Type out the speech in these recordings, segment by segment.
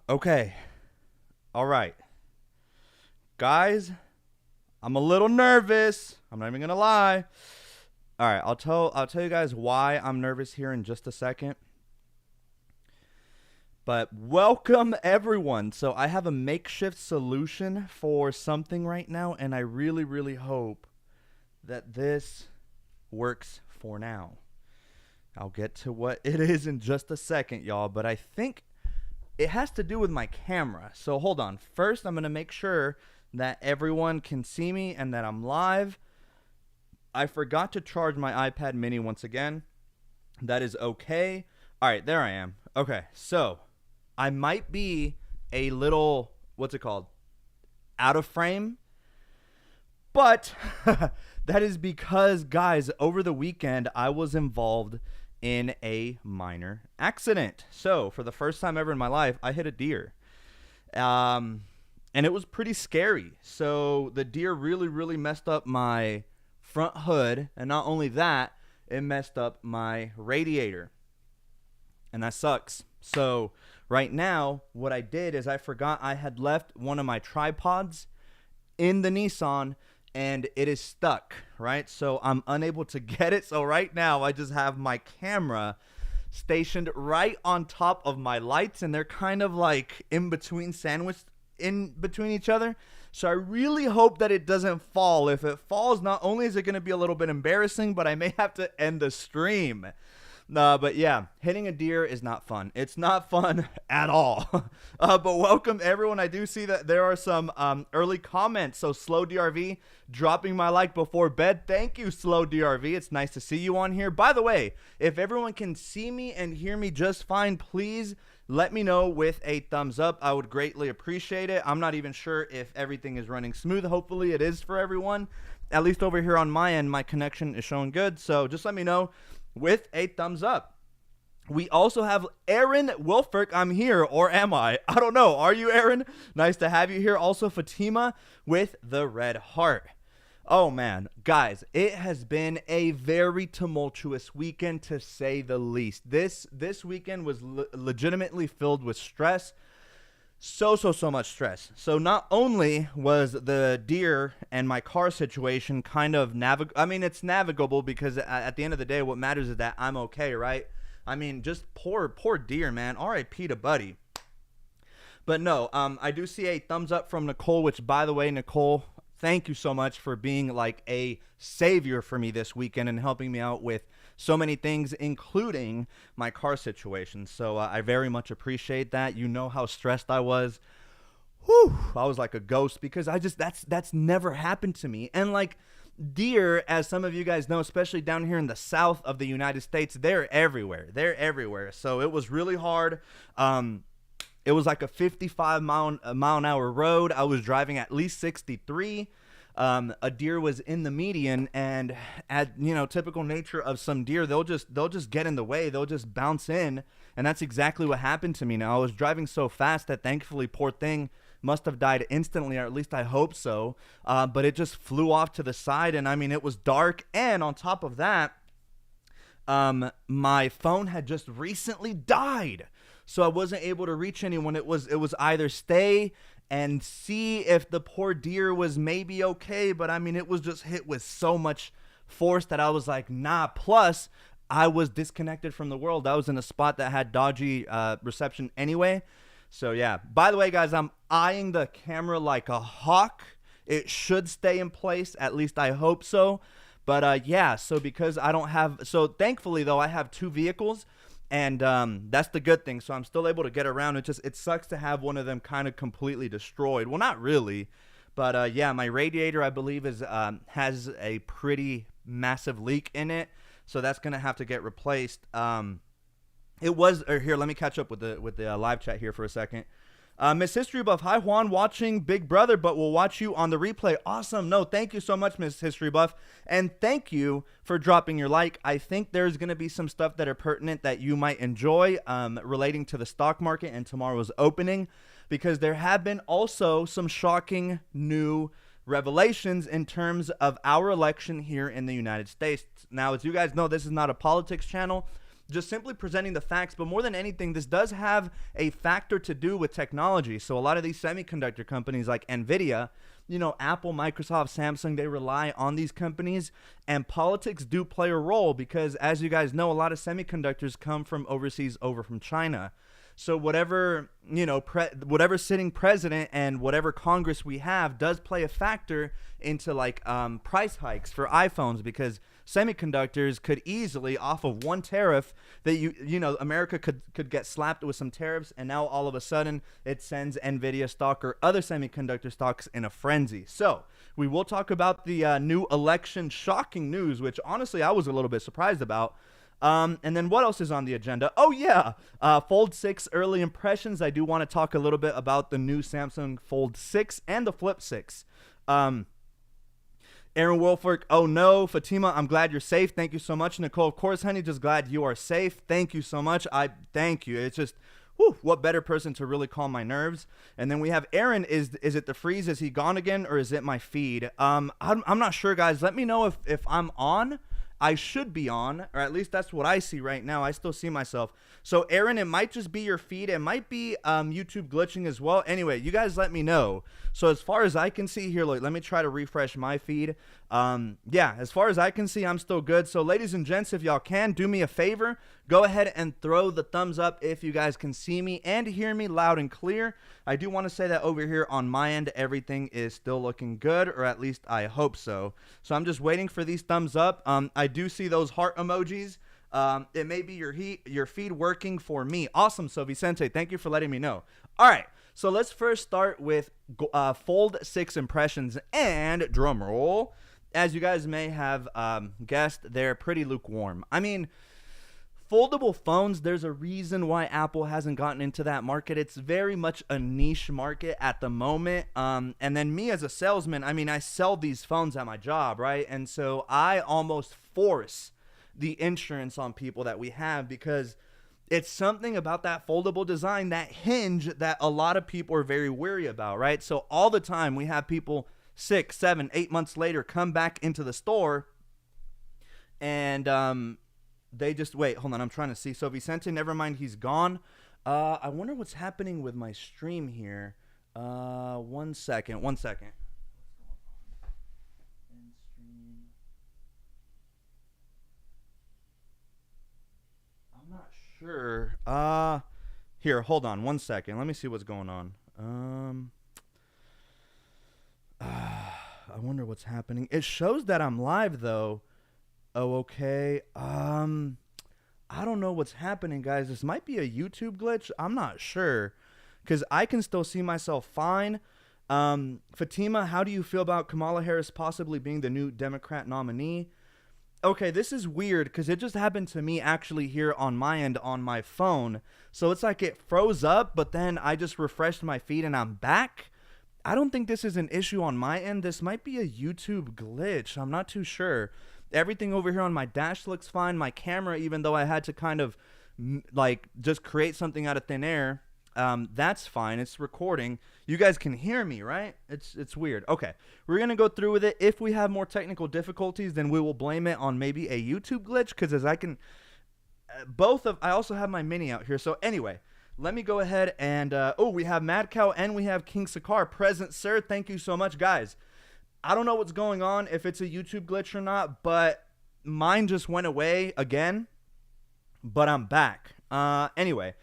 Okay. All right. Guys, I'm a little nervous. I'm not even going to lie. All right, I'll tell you guys why I'm nervous here in just a second. But welcome everyone. So I have a makeshift solution for something right now, and I really hope that this works for now. I'll get to what it is in just a second, y'all, but I think it has to do with my camera. So hold on. First, I'm going to make sure that everyone can see me and that I'm live. I forgot to charge my iPad mini once again. That is okay. All right, there I am. Okay, so I might be a little, what's it called? Out of frame. But that is because, guys, over the weekend, I was involved in a minor accident. So for the first time ever in my life, I hit a deer. And it was pretty scary. So the deer really messed up my front hood. And not only that, it messed up my radiator. And that sucks. So right now, what I did is I forgot I had left one of my tripods in the Nissan, and it is stuck, right? So I'm unable to get it. So right now, I just have my camera stationed right on top of my lights, and they're kind of like in between, sandwiched in between each other. So I really hope that it doesn't fall. If it falls, not only is it going to be a little bit embarrassing, but I may have to end the stream. But yeah, hitting a deer is not fun. It's not fun at all. But welcome everyone. I do see that there are some early comments. So Slow DRV dropping my like before bed. Thank you, Slow DRV. It's nice to see you on here. By the way, if everyone can see me and hear me just fine, please let me know with a thumbs up. I would greatly appreciate it. I'm not even sure if everything is running smooth. Hopefully it is for everyone. At least over here on my end, my connection is showing good. So just let me know with a thumbs up. We also have Aaron Wilfrick. I'm here, or am I? I don't know. Are you, Aaron? Nice to have you here. Also Fatima with the red heart. Oh man, guys, it has been a very tumultuous weekend, to say the least. This weekend was legitimately filled with stress. So much stress. So not only was the deer and my car situation kind of it's navigable, because at the end of the day, what matters is that I'm okay, right? I mean, just poor deer, man. R.I.P. to Buddy. But no, I do see a thumbs up from Nicole, which, by the way, Nicole, thank you so much for being like a savior for me this weekend and helping me out with so many things, including my car situation. So I very much appreciate that. You know how stressed I was. Whew, I was like a ghost, because that's never happened to me. And like deer, as some of you guys know, especially down here in the south of the United States, they're everywhere. They're everywhere. So it was really hard. It was like a 55 mile an hour road. I was driving at least 63. A deer was in the median, and typical nature of some deer, they'll just get in the way. They'll just bounce in, and that's exactly what happened to me. Now, I was driving so fast that thankfully, poor thing must have died instantly, or at least I hope so. But it just flew off to the side, and I mean, it was dark, and on top of that, my phone had just recently died, so I wasn't able to reach anyone. It was either stay and see if the poor deer was maybe okay, but I mean, it was just hit with so much force that I was like, nah. Plus, I was disconnected from the world. I was in a spot that had dodgy reception anyway. So yeah, by the way, guys, I'm eyeing the camera like a hawk. It should stay in place, at least I hope so. But yeah, so because I don't have, so thankfully though, I have two vehicles. And that's the good thing. So I'm still able to get around. It sucks to have one of them kind of completely destroyed. Well, not really, but yeah, my radiator, I believe, has a pretty massive leak in it, so that's gonna have to get replaced. Here, let me catch up with the live chat here for a second. Miss History Buff, hi Juan, watching Big Brother, but we'll watch you on the replay. Awesome. No, thank you so much, Miss History Buff, and thank you for dropping your like. I think there's going to be some stuff that are pertinent that you might enjoy relating to the stock market and tomorrow's opening, because there have been also some shocking new revelations in terms of our election here in the United States. Now, as you guys know, this is not a politics channel. just simply presenting the facts. But more than anything, this does have a factor to do with technology. So a lot of these semiconductor companies like NVIDIA, you know, Apple, Microsoft, Samsung, they rely on these companies, and politics do play a role because, as you guys know, a lot of semiconductors come from overseas, over from China. So whatever, you know, whatever sitting president and whatever Congress we have does play a factor into like price hikes for iPhones, because semiconductors could easily, off of one tariff that you know, America could get slapped with some tariffs, and now all of a sudden it sends NVIDIA stock or other semiconductor stocks in a frenzy. So we will talk about the new election shocking news, which honestly I was a little bit surprised about. And then what else is on the agenda? Oh yeah, Fold6 early impressions. I do want to talk a little bit about the new Samsung Fold6 and the Flip 6. Aaron Wolford, oh no. Fatima, I'm glad you're safe. Thank you so much. Nicole, of course, honey, just glad you are safe. Thank you so much. I thank you. It's just, whew, what better person to really calm my nerves. And then we have Aaron. Is it the freeze? Is he gone again, or is it my feed? I'm not sure, guys. Let me know if I'm on. I should be on, or at least that's what I see right now. I still see myself. So, Aaron, it might just be your feed. It might be YouTube glitching as well. Anyway, you guys let me know. So, as far as I can see here, look, let me try to refresh my feed. Yeah, as far as I can see, I'm still good. So, ladies and gents, if y'all can, do me a favor. Go ahead and throw the thumbs up if you guys can see me and hear me loud and clear. I do want to say that over here on my end, everything is still looking good, or at least I hope so. So I'm just waiting for these thumbs up. I do see those heart emojis. It may be your feed working for me. Awesome. So Vicente, thank you for letting me know. All right. So let's first start with Fold6 impressions, and drum roll. As you guys may have guessed, they're pretty lukewarm. I mean, foldable phones, there's a reason why Apple hasn't gotten into that market. It's very much a niche market at the moment. And then me as a salesman, I mean, I sell these phones at my job, right? And so I almost force the insurance on people that we have, because it's something about that foldable design, that hinge, that a lot of people are very weary about, right? So all the time we have people 6, 7, 8 months later come back into the store, and they just wait. Hold on, I'm trying to see. So Vicente, never mind, he's gone. I wonder what's happening with my stream here. 1 second. I'm not sure. Here, hold on 1 second. Let me see what's going on. I wonder what's happening. It shows that I'm live though. Oh, okay. I don't know what's happening, guys. This might be a YouTube glitch. I'm not sure, because I can still see myself fine. Fatima, how do you feel about Kamala Harris possibly being the new Democrat nominee? Okay, this is weird, because it just happened to me actually here on my end on my phone. So it's like it froze up, but then I just refreshed my feed and I'm back. I don't think this is an issue on my end. This might be a YouTube glitch. I'm not too sure. Everything over here on my dash looks fine. My camera, even though I had to kind of like just create something out of thin air, that's fine. It's recording. You guys can hear me, right? It's weird. Okay, we're gonna go through with it. If we have more technical difficulties, then we will blame it on maybe a YouTube glitch, because as I can I also have my mini out here. So anyway, let me go ahead and we have Mad Cow and we have King Sakar present, sir. Thank you so much, guys. I don't know what's going on, if it's a YouTube glitch or not, but mine just went away again, but I'm back. Anyway,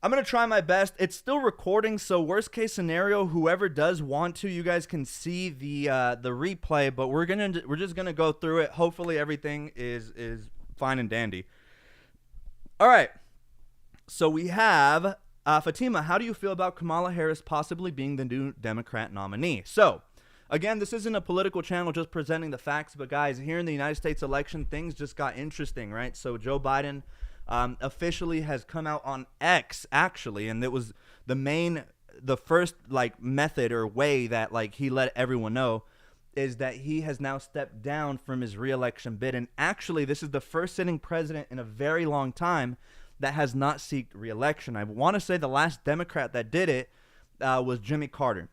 I'm going to try my best. It's still recording, so worst case scenario, whoever does want to, you guys can see the replay, but we're just going to go through it. Hopefully everything is fine and dandy. All right. So we have Fatima, how do you feel about Kamala Harris possibly being the new Democrat nominee? So, again, this isn't a political channel, just presenting the facts. But, guys, here in the United States election, things just got interesting, right? So, Joe Biden officially has come out on X, actually. And it was the first, like, method or way that, like, he let everyone know is that he has now stepped down from his re-election bid. And, actually, this is the first sitting president in a very long time that has not sought re-election. I want to say the last Democrat that did it was Jimmy Carter.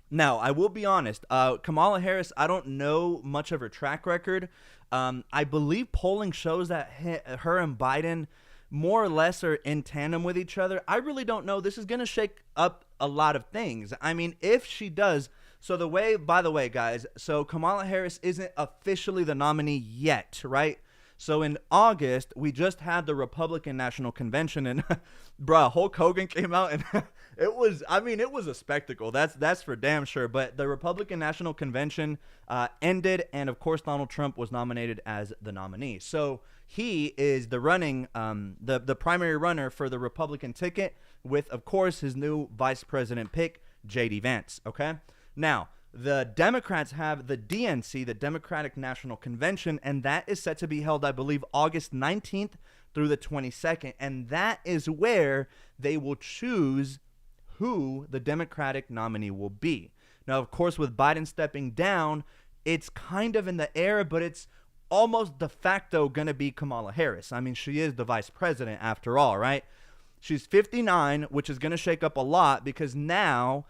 Now, I will be honest, Kamala Harris, I don't know much of her track record. I believe polling shows that her and Biden more or less are in tandem with each other. I really don't know. This is going to shake up a lot of things. I mean, if she does. So by the way, guys, so Kamala Harris isn't officially the nominee yet, right? So in August, we just had the Republican National Convention, and bruh, Hulk Hogan came out, and it was a spectacle. That's for damn sure. But the Republican National Convention ended, and of course, Donald Trump was nominated as the nominee. So he is the primary runner for the Republican ticket with, of course, his new vice president pick, J.D. Vance. Okay, now. The Democrats have the DNC, the Democratic National Convention, and that is set to be held, I believe, August 19th through the 22nd. And that is where they will choose who the Democratic nominee will be. Now, of course, with Biden stepping down, it's kind of in the air, but it's almost de facto going to be Kamala Harris. I mean, she is the vice president after all, right? She's 59, which is going to shake up a lot because now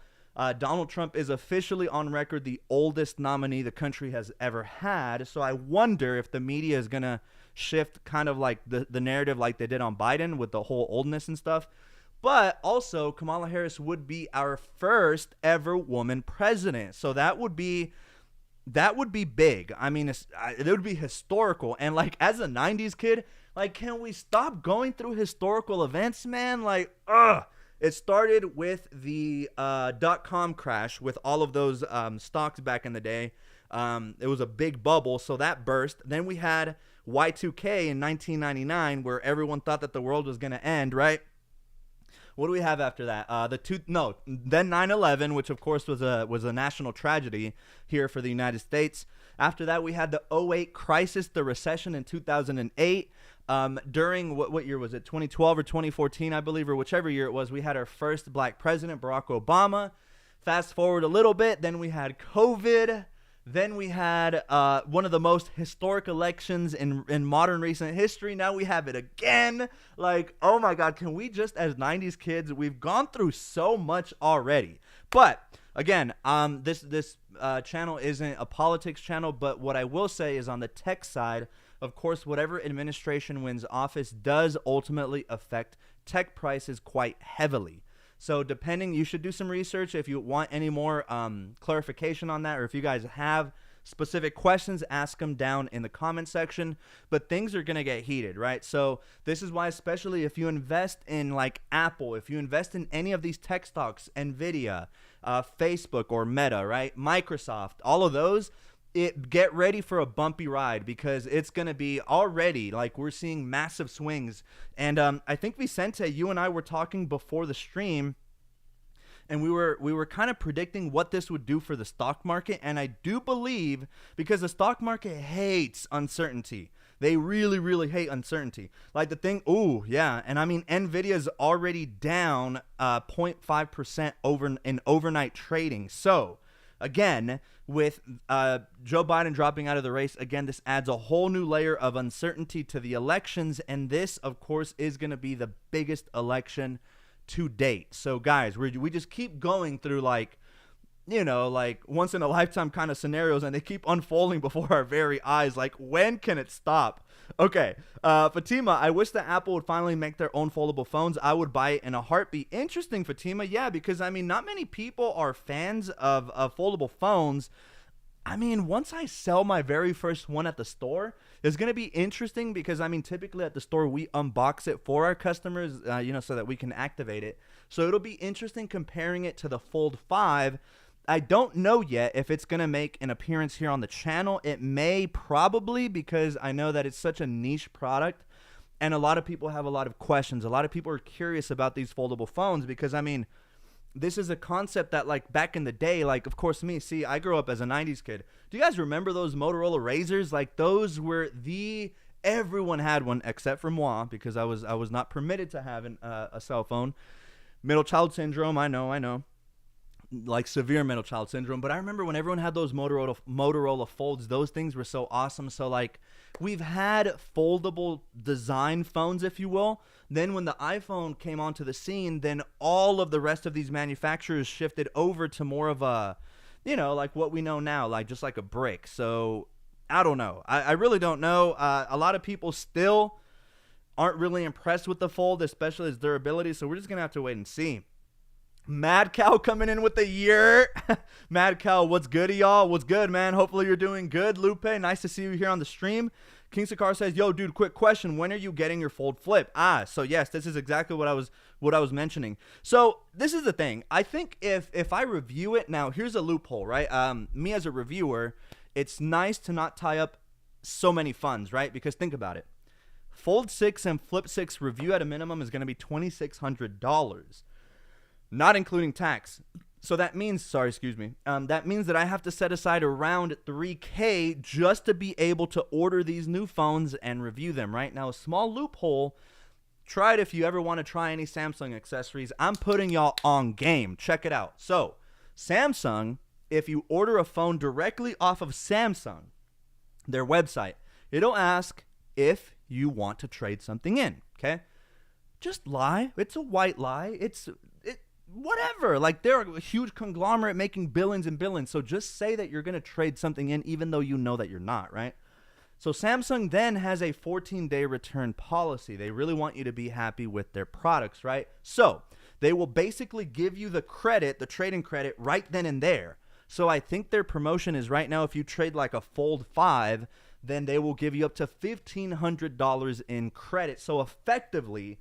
Donald Trump is officially on record the oldest nominee the country has ever had. So I wonder if the media is going to shift kind of like the narrative like they did on Biden with the whole oldness and stuff. But also, Kamala Harris would be our first ever woman president. So that would be big. I mean, it would be historical. And like as a 90s kid, like, can we stop going through historical events, man? Like, It started with the .com crash with all of those stocks back in the day. It was a big bubble, so that burst. Then we had Y2K in 1999, where everyone thought that the world was going to end, right? What do we have after that? Then 9/11, which of course was a national tragedy here for the United States. After that, we had the '08 crisis, the recession in 2008. During what year was it? 2012 or 2014, I believe, or whichever year it was, we had our first black president, Barack Obama. Fast forward a little bit, then we had COVID. Then we had one of the most historic elections in modern recent history. Now we have it again. Like, oh my God, can we just, as 90s kids, we've gone through so much already. But again, this channel isn't a politics channel, but what I will say is on the tech side, of course, whatever administration wins office does ultimately affect tech prices quite heavily. So depending, you should do some research if you want any more clarification on that, or if you guys have specific questions, ask them down in the comment section. But things are going to get heated, right? So this is why, especially if you invest in like Apple, if you invest in any of these tech stocks, Nvidia, Facebook or Meta, right? Microsoft, all of those, get ready for a bumpy ride because it's going to be already like we're seeing massive swings. And I think Vicente, you and I were talking before the stream, and we were kind of predicting what this would do for the stock market. And I do believe, because the stock market hates uncertainty. They really, really hate uncertainty. Like the thing, and I mean, Nvidia is already down 0.5% in overnight trading. So again, with Joe Biden dropping out of the race, again, this adds a whole new layer of uncertainty to the elections. And this, of course, is going to be the biggest election to date. So, guys, we just keep going through, like, you know, like once in a lifetime kind of scenarios, and they keep unfolding before our very eyes. Like, when can it stop? Okay, Fatima, I wish that Apple would finally make their own foldable phones. I would buy it in a heartbeat. Interesting, Fatima. Yeah, because I mean, not many people are fans of foldable phones. I mean, once I sell my very first one at the store, it's going to be interesting because, I mean, typically at the store, we unbox it for our customers, so that we can activate it. So it'll be interesting comparing it to the Fold 5. I don't know yet if it's going to make an appearance here on the channel. It may, probably, because I know that it's such a niche product and a lot of people have a lot of questions. A lot of people are curious about these foldable phones because, I mean, this is a concept that, like, back in the day, like, of course, I grew up as a 90s kid. Do you guys remember those Motorola Razrs? Like, those were everyone had one except for moi, because I was not permitted to have a cell phone. Middle child syndrome, I know. Like severe middle child syndrome. But I remember when everyone had those Motorola Folds, those things were so awesome. So, like, we've had foldable design phones, if you will. Then when the iPhone came onto the scene, then all of the rest of these manufacturers shifted over to more of a, like what we know now, like just like a brick. So I don't know. I really don't know. A lot of people still aren't really impressed with the Fold, especially its durability. So we're just going to have to wait and see. Mad Cow coming in with a year. Mad Cow, what's good, y'all? What's good, man? Hopefully you're doing good. Lupe, nice to see you here on the stream. King Sakar says, yo, dude, quick question. When are you getting your Fold Flip? So yes, this is exactly what I was mentioning. So this is the thing. I think if I review it, now here's a loophole, right? Me as a reviewer, it's nice to not tie up so many funds, right? Because think about it. Fold 6 and Flip 6 review at a minimum is going to be $2,600. Not including tax. So that means, that means that I have to set aside around $3,000 just to be able to order these new phones and review them, right? Now, a small loophole, try it if you ever want to try any Samsung accessories. I'm putting y'all on game. Check it out. So, Samsung, if you order a phone directly off of Samsung, their website, it'll ask if you want to trade something in, okay? Just lie. It's a white lie. Whatever, like they're a huge conglomerate making billions and billions, so just say that you're going to trade something in even though you know that you're not, right? So Samsung then has a 14-day return policy. They really want you to be happy with their products, right? So they will basically give you the credit, the trading credit, right then and there. So I think their promotion is right now, if you trade like a Fold 5, then they will give you up to $1,500 in credit. So effectively,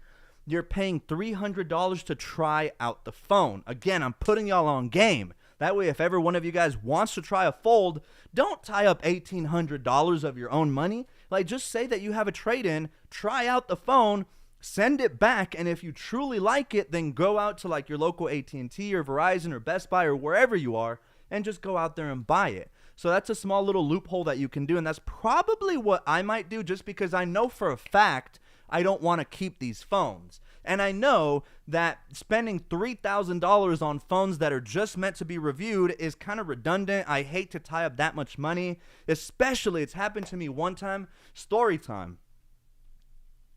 you're paying $300 to try out the phone. Again, I'm putting y'all on game. That way, if ever one of you guys wants to try a Fold, don't tie up $1,800 of your own money. Like, just say that you have a trade-in, try out the phone, send it back, and if you truly like it, then go out to like your local AT&T or Verizon or Best Buy or wherever you are and just go out there and buy it. So that's a small little loophole that you can do, and that's probably what I might do just because I know for a fact I don't want to keep these phones. And I know that spending $3,000 on phones that are just meant to be reviewed is kind of redundant. I hate to tie up that much money, especially it's happened to me one time. Story time.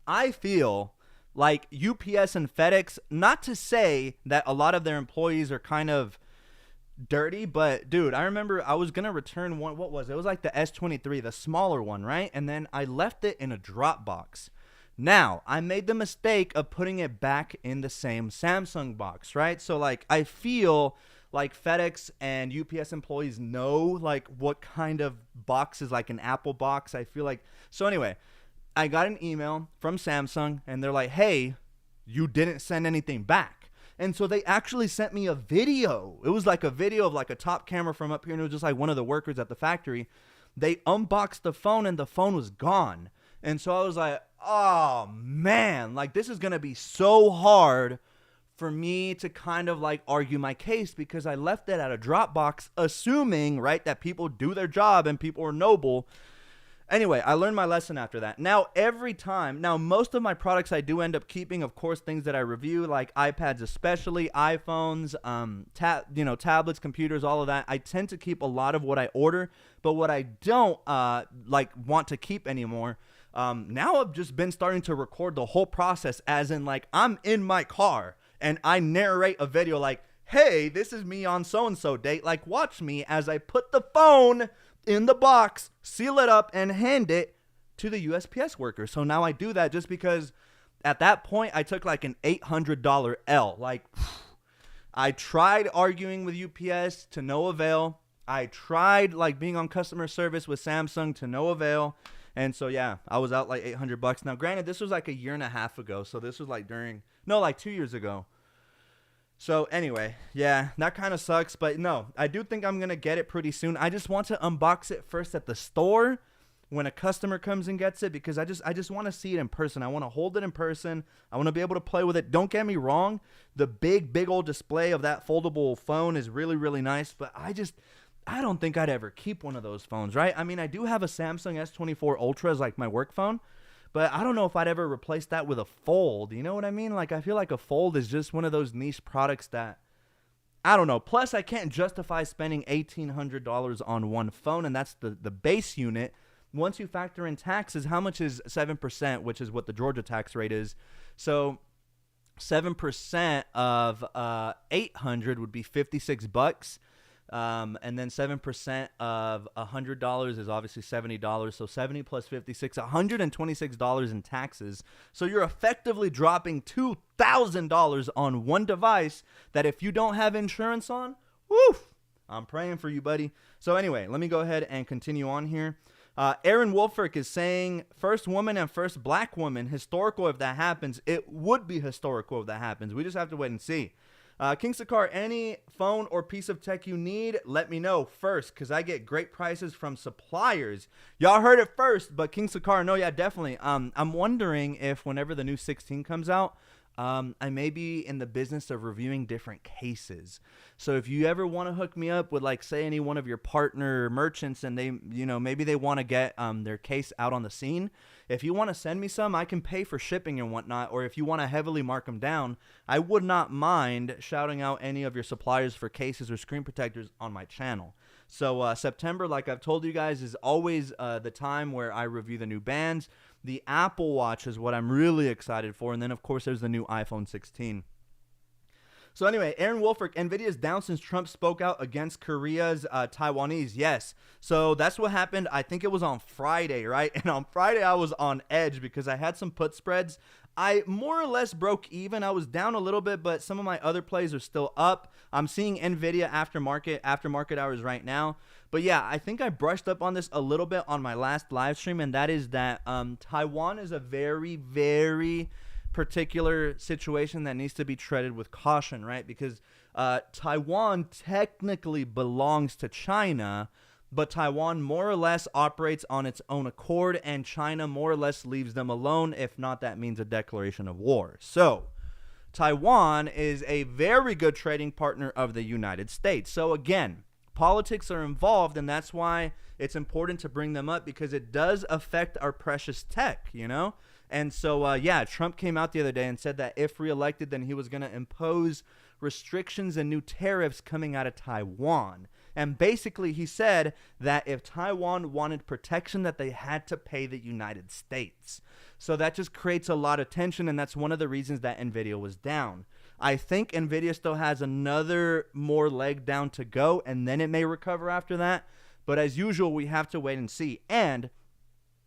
I feel like UPS and FedEx, not to say that a lot of their employees are kind of dirty, but dude, I remember I was gonna return one. What was it? It was like the S23, the smaller one, right? And then I left it in a drop box. Now, I made the mistake of putting it back in the same Samsung box, right? So, like, I feel like FedEx and UPS employees know, like, what kind of box is like an Apple box. I feel like, so anyway, I got an email from Samsung, and they're like, hey, you didn't send anything back. And so they actually sent me a video. It was like a video of like a top camera from up here, and it was just like one of the workers at the factory. They unboxed the phone, and the phone was gone. And so I was like, oh man, like this is going to be so hard for me to kind of like argue my case because I left it at a Dropbox assuming, right, that people do their job and people are noble. Anyway, I learned my lesson after that. Now, most of my products I do end up keeping, of course, things that I review, like iPads especially, iPhones, tablets, computers, all of that. I tend to keep a lot of what I order, but what I don't want to keep anymore, now I've just been starting to record the whole process, as in like I'm in my car and I narrate a video like, hey, this is me on so-and-so date. Like, watch me as I put the phone in the box, seal it up, and hand it to the USPS worker. So now I do that just because at that point I took like an $800 L. Like, I tried arguing with UPS to no avail. I tried like being on customer service with Samsung to no avail. And so, yeah, I was out like $800. Now, granted, this was like a year and a half ago. So this was like 2 years ago. So anyway, yeah, that kind of sucks. But no, I do think I'm going to get it pretty soon. I just want to unbox it first at the store when a customer comes and gets it, because I just want to see it in person. I want to hold it in person. I want to be able to play with it. Don't get me wrong. The big old display of that foldable phone is really, really nice. But I don't think I'd ever keep one of those phones, right? I mean, I do have a Samsung S24 Ultra as like my work phone, but I don't know if I'd ever replace that with a Fold. You know what I mean? Like, I feel like a Fold is just one of those niche products that, I don't know. Plus, I can't justify spending $1,800 on one phone, and that's the base unit. Once you factor in taxes, how much is 7%, which is what the Georgia tax rate is? So 7% of 800 would be $56. And then 7% of $100 is obviously $70. So 70 plus 56, $126 in taxes. So you're effectively dropping $2,000 on one device that if you don't have insurance on, woof, I'm praying for you, buddy. So anyway, let me go ahead and continue on here. Aaron Wolfrick is saying first woman and first black woman, historical if that happens. It would be historical if that happens. We just have to wait and see. King Sakar, any phone or piece of tech you need, let me know first, because I get great prices from suppliers. Y'all heard it first, but King Sakar, no, yeah, definitely. I'm wondering if whenever the new 16 comes out, I may be in the business of reviewing different cases. So if you ever want to hook me up with, like, say, any one of your partner merchants and they, maybe they want to get their case out on the scene, if you want to send me some, I can pay for shipping and whatnot. Or if you want to heavily mark them down, I would not mind shouting out any of your suppliers for cases or screen protectors on my channel. So September, like I've told you guys, is always the time where I review the new bands. The Apple Watch is what I'm really excited for. And then, of course, there's the new iPhone 16. So anyway, Aaron Wolfrick, NVIDIA's down since Trump spoke out against Korea's Taiwanese. Yes. So that's what happened. I think it was on Friday, right? And on Friday, I was on edge because I had some put spreads. I more or less broke even. I was down a little bit, but some of my other plays are still up. I'm seeing NVIDIA aftermarket hours right now. But yeah, I think I brushed up on this a little bit on my last live stream, and that is that Taiwan is a very, very particular situation that needs to be treated with caution, right? Because Taiwan technically belongs to China, but Taiwan more or less operates on its own accord, and China more or less leaves them alone. If not, that means a declaration of war. So Taiwan is a very good trading partner of the United States. So again, politics are involved, and that's why it's important to bring them up, because it does affect our precious tech, And so, yeah, Trump came out the other day and said that if reelected, then he was going to impose restrictions and new tariffs coming out of Taiwan. And basically, he said that if Taiwan wanted protection, that they had to pay the United States. So that just creates a lot of tension, and that's one of the reasons that NVIDIA was down. I think NVIDIA still has another more leg down to go, and then it may recover after that. But as usual, we have to wait and see. And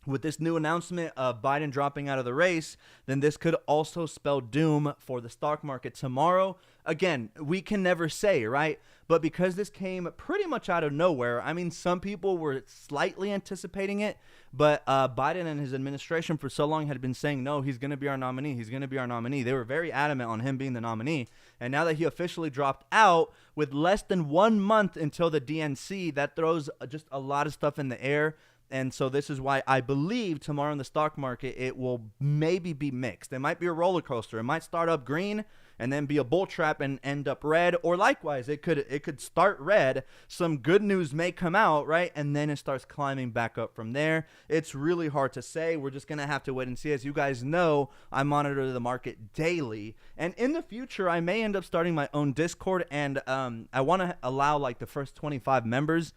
with this new announcement of Biden dropping out of the race, then this could also spell doom for the stock market tomorrow. Again, we can never say, right? But because this came pretty much out of nowhere, I mean, some people were slightly anticipating it, but Biden and his administration for so long had been saying, no, he's going to be our nominee. He's going to be our nominee. They were very adamant on him being the nominee. And now that he officially dropped out with less than 1 month until the DNC, that throws just a lot of stuff in the air. And so this is why I believe tomorrow in the stock market, it will maybe be mixed. It might be a roller coaster. It might start up green and then be a bull trap and end up red. Or likewise, it could start red. Some good news may come out, right? And then it starts climbing back up from there. It's really hard to say. We're just going to have to wait and see. As you guys know, I monitor the market daily. And in the future, I may end up starting my own Discord. And I want to allow like the first 25 members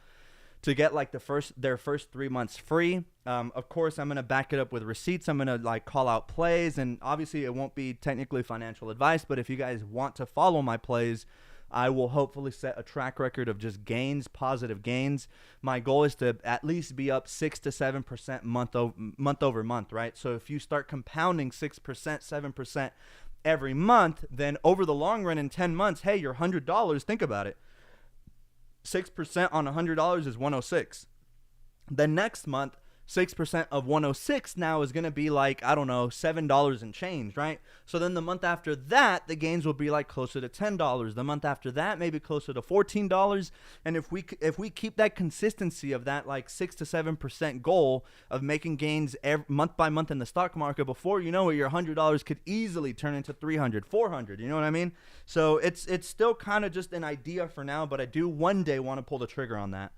to get like their first 3 months free. Of course, I'm going to back it up with receipts. I'm going to like call out plays, and obviously it won't be technically financial advice, but if you guys want to follow my plays, I will hopefully set a track record of just gains, positive gains. My goal is to at least be up 6 to 7% month over month, right? So if you start compounding 6%, 7% every month, then over the long run in 10 months, hey, your $100, think about it. 6% on $100 is 106. The next month, 6% of 106 now is going to be like, I don't know, $7 and change, right? So then the month after that, the gains will be like closer to $10. The month after that, maybe closer to $14. And if we keep that consistency of that like 6 to 7% goal of making gains month by month in the stock market, before you know it, your $100 could easily turn into $300, $400. You know what I mean? So it's still kind of just an idea for now, but I do one day want to pull the trigger on that.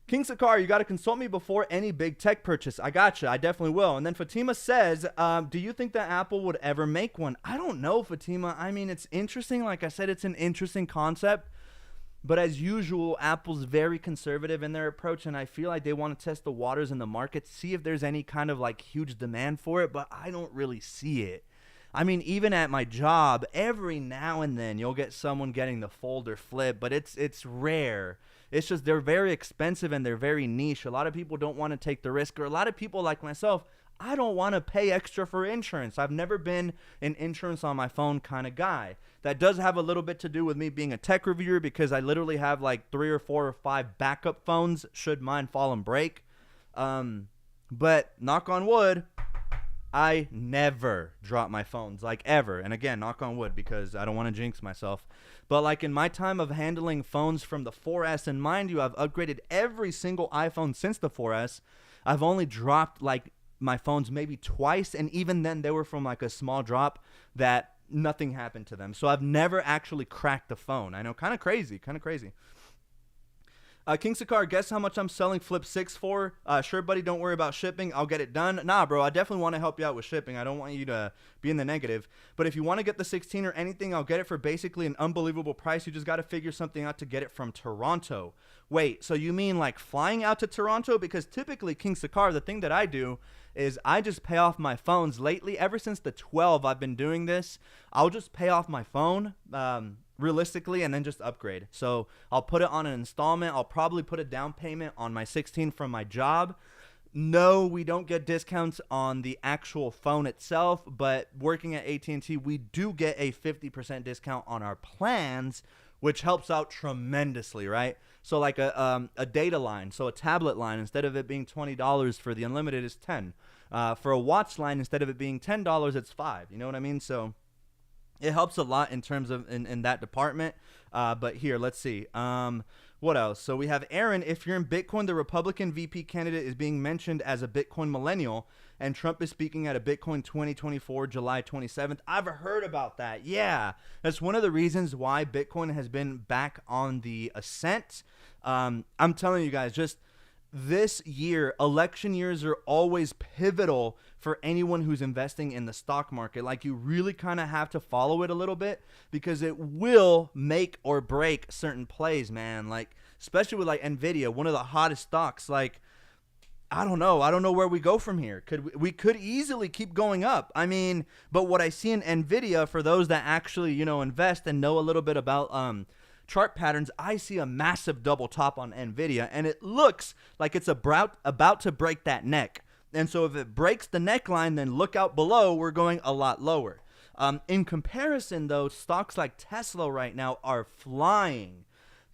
King Sakar, you got to consult me before any big tech purchase. I gotcha. I definitely will. And then Fatima says, do you think that Apple would ever make one? I don't know, Fatima. I mean, it's interesting. Like I said, it's an interesting concept. But as usual, Apple's very conservative in their approach, and I feel like they want to test the waters in the market, see if there's any kind of like huge demand for it, but I don't really see it. I mean, even at my job, every now and then you'll get someone getting the fold or flip, but it's rare. It's just they're very expensive and they're very niche. A lot of people don't want to take the risk, or a lot of people like myself, I don't want to pay extra for insurance. I've never been an insurance on my phone kind of guy. That does have a little bit to do with me being a tech reviewer, because I literally have like 3 or 4 or 5 backup phones should mine fall and break. But knock on wood, I never drop my phones, like ever. And again, knock on wood, because I don't want to jinx myself. But like in my time of handling phones from the 4S, and mind you, I've upgraded every single iPhone since the 4S. I've only dropped like my phones maybe twice, and even then they were from like a small drop that nothing happened to them. So I've never actually cracked the phone. I know, kind of crazy. King Sakar, guess how much I'm selling Flip6 for? Sure, buddy, don't worry about shipping. I'll get it done. Nah, bro, I definitely want to help you out with shipping. I don't want you to be in the negative. But if you want to get the 16 or anything, I'll get it for basically an unbelievable price. You just got to figure something out to get it from Toronto. Wait, so you mean like flying out to Toronto? Because typically, King Sakar, the thing that I do is I just pay off my phones. Lately, ever since the 12, I've been doing this. I'll just pay off my phone, realistically, and then just upgrade. So I'll put it on an installment. I'll probably put a down payment on my 16 from my job. No, we don't get discounts on the actual phone itself, but working at AT&T, we do get a 50% discount on our plans, which helps out tremendously, right? So like a data line, so a tablet line, instead of it being $20 for the unlimited, is $10. For a watch line, instead of it being $10, it's $5. You know what I mean? So it helps a lot in terms of in that department. But here, let's see. What else? So we have Aaron. If you're in Bitcoin, the Republican VP candidate is being mentioned as a Bitcoin millennial, and Trump is speaking at a Bitcoin 2024, July 27th. I've heard about that. Yeah, that's one of the reasons why Bitcoin has been back on the ascent. I'm telling you guys, just this year, election years are always pivotal for anyone who's investing in the stock market. Like, you really kind of have to follow it a little bit, because it will make or break certain plays, man. Like, especially with like Nvidia, one of the hottest stocks. Like, I don't know where we go from here. We could easily keep going up. I mean, but what I see in Nvidia, for those that actually, you know, invest and know a little bit about chart patterns, I see a massive double top on Nvidia, and it looks like it's about to break that neck. And so if it breaks the neckline, then look out below. We're going a lot lower. In comparison, though, stocks like Tesla right now are flying.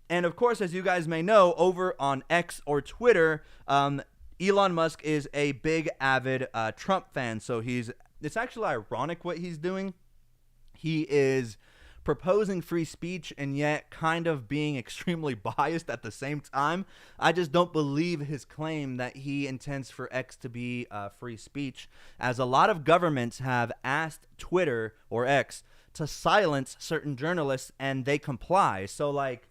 And of course, as you guys may know, over on X or Twitter, Elon Musk is a big avid Trump fan. So it's actually ironic what he's doing. He is proposing free speech and yet kind of being extremely biased at the same time. I just don't believe his claim that he intends for X to be free speech, as a lot of governments have asked Twitter or X to silence certain journalists, and they comply. So like,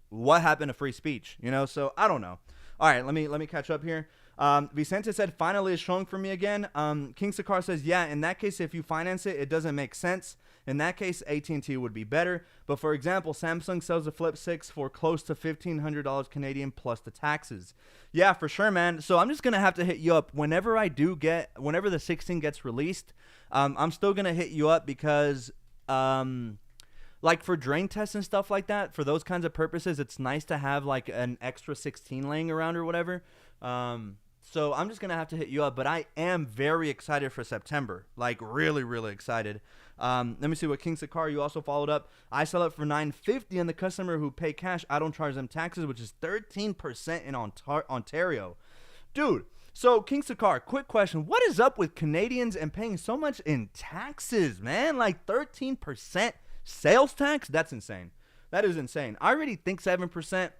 what happened to free speech? You know, so I don't know. All right, let me catch up here. Vicente said, finally it's showing for me again. King Sakar says, yeah, in that case, if you finance it, it doesn't make sense. In that case, AT&T would be better. But for example, Samsung sells a Flip6 for close to $1,500 Canadian plus the taxes. Yeah, for sure, man. So I'm just going to have to hit you up whenever the 16 gets released. I'm still going to hit you up, because like for drain tests and stuff like that, for those kinds of purposes, it's nice to have like an extra 16 laying around or whatever. So I'm just going to have to hit you up, but I am very excited for September, like really, really excited. Let me see what King Sakar, you also followed up. I sell it for $9.50, and the customer who pay cash, I don't charge them taxes, which is 13% in Ontario. Dude, so King Sakar, quick question. What is up with Canadians and paying so much in taxes, man? Like 13% sales tax? That's insane. That is insane. I already think 7%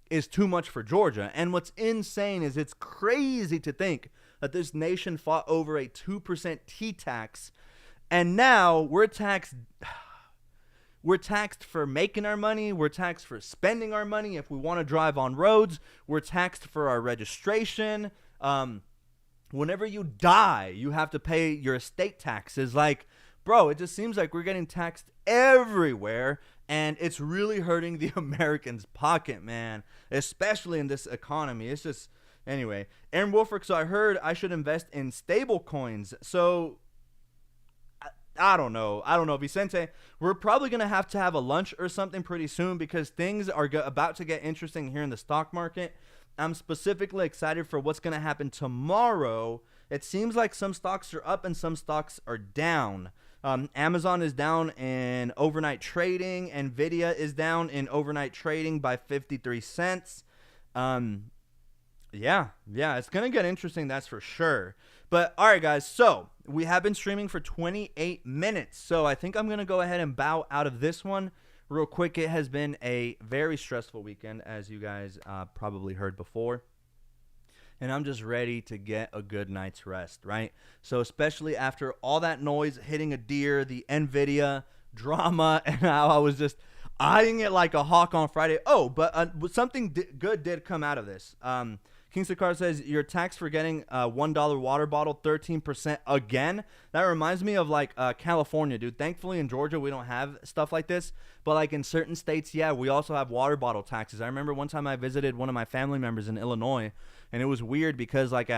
is too much for Georgia. And what's insane is it's crazy to think that this nation fought over a 2% T tax, and now we're taxed for making our money, we're taxed for spending our money. If we want to drive on roads, we're taxed for our registration. Whenever you die, you have to pay your estate taxes. Like, bro, it just seems like we're getting taxed everywhere, and it's really hurting the Americans' pocket, man, especially in this economy. It's just, anyway. Aaron Wolfrick, so I heard I should invest in stable coins. So I don't know. I don't know, Vicente. We're probably gonna have to have a lunch or something pretty soon because things are about to get interesting here in the stock market. I'm specifically excited for what's gonna happen tomorrow. It seems like some stocks are up and some stocks are down. Amazon is down in overnight trading. Nvidia is down in overnight trading by 53 cents. Yeah, it's gonna get interesting, that's for sure. But all right, guys. So we have been streaming for 28 minutes. So I think I'm gonna go ahead and bow out of this one real quick. It has been a very stressful weekend, as you guys probably heard before. And I'm just ready to get a good night's rest, right? So especially after all that noise hitting a deer, the Nvidia drama, and how I was just eyeing it like a hawk on Friday. Oh, but something good did come out of this. King Sakar says, your tax for getting a $1 water bottle, 13% again. That reminds me of like California, dude. Thankfully in Georgia, we don't have stuff like this. But like in certain states, yeah, we also have water bottle taxes. I remember one time I visited one of my family members in Illinois. And it was weird because like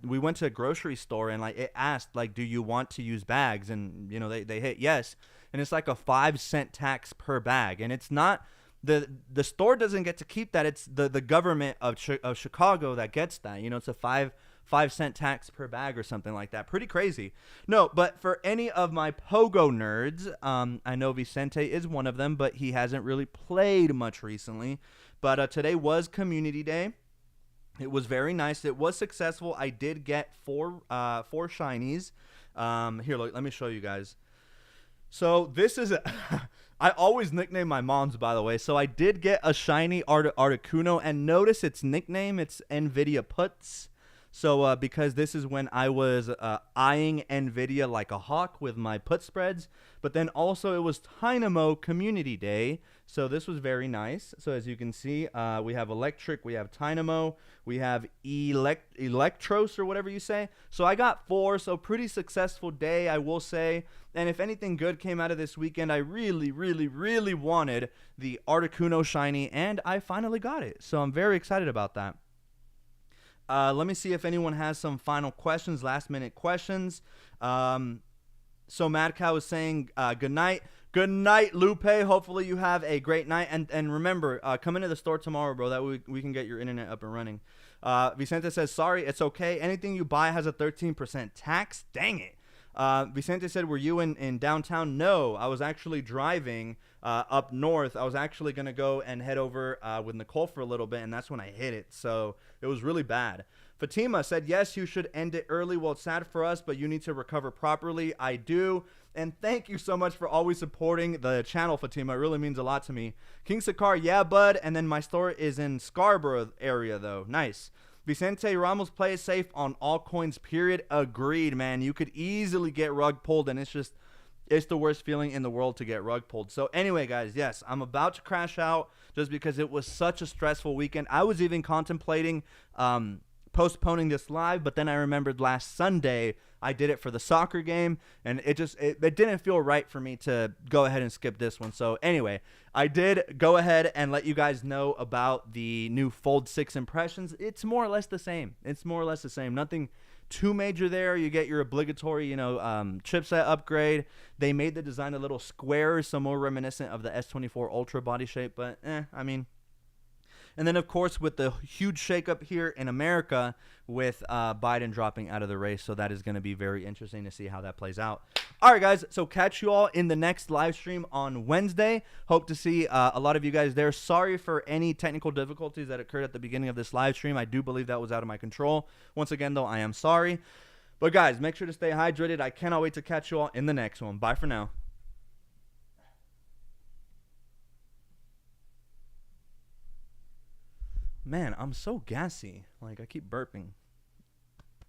we went to a grocery store and like it asked like, do you want to use bags? And you know they hit yes, and it's like a 5-cent tax per bag, and it's not the store doesn't get to keep that. It's the government of Chicago that gets that. You know, it's a 5-cent tax per bag or something like that. Pretty crazy. No, but for any of my pogo nerds, I know Vicente is one of them, but he hasn't really played much recently. But today was Community Day. It was very nice. It was successful. I did get four shinies. Here, look, let me show you guys. So this is I always nickname my moms, by the way. So I did get a shiny Articuno, and notice its nickname. It's Nvidia Puts. So because this is when I was eyeing Nvidia like a hawk with my put spreads. But then also it was Dynamo Community Day. So this was very nice. So as you can see, we have Electric, we have Dynamo, we have Electros or whatever you say. So I got 4, so pretty successful day, I will say. And if anything good came out of this weekend, I really, really, really wanted the Articuno shiny, and I finally got it. So I'm very excited about that. Let me see if anyone has some final questions, last minute questions. So Mad Cow is saying good night. Good night, Lupe. Hopefully you have a great night. And remember, come into the store tomorrow, bro. That way we can get your internet up and running. Vicente says, sorry, it's okay. Anything you buy has a 13% tax. Dang it. Vicente said, were you in downtown? No, I was actually driving up north. I was actually going to go and head over with Nicole for a little bit, and that's when I hit it. So it was really bad. Fatima said, yes, you should end it early. Well, it's sad for us, but you need to recover properly. I do. And thank you so much for always supporting the channel, Fatima. It really means a lot to me. King Sakar, yeah, bud. And then my store is in Scarborough area, though. Nice. Vicente Ramos, play it safe on all coins, period. Agreed, man. You could easily get rug pulled, and it's the worst feeling in the world to get rug pulled. So anyway, guys, yes, I'm about to crash out just because it was such a stressful weekend. I was even contemplating postponing this live, but then I remembered last Sunday I did it for the soccer game, and it didn't feel right for me to go ahead and skip this one. So anyway, I did go ahead and let you guys know about the new Fold6 impressions. It's more or less the same. Nothing too major there. You get your obligatory, chipset upgrade. They made the design a little squarer, so more reminiscent of the S24 Ultra body shape, but I mean. And then, of course, with the huge shakeup here in America with Biden dropping out of the race. So that is going to be very interesting to see how that plays out. All right, guys. So catch you all in the next live stream on Wednesday. Hope to see a lot of you guys there. Sorry for any technical difficulties that occurred at the beginning of this live stream. I do believe that was out of my control. Once again, though, I am sorry. But, guys, make sure to stay hydrated. I cannot wait to catch you all in the next one. Bye for now. Man, I'm so gassy. Like, I keep burping.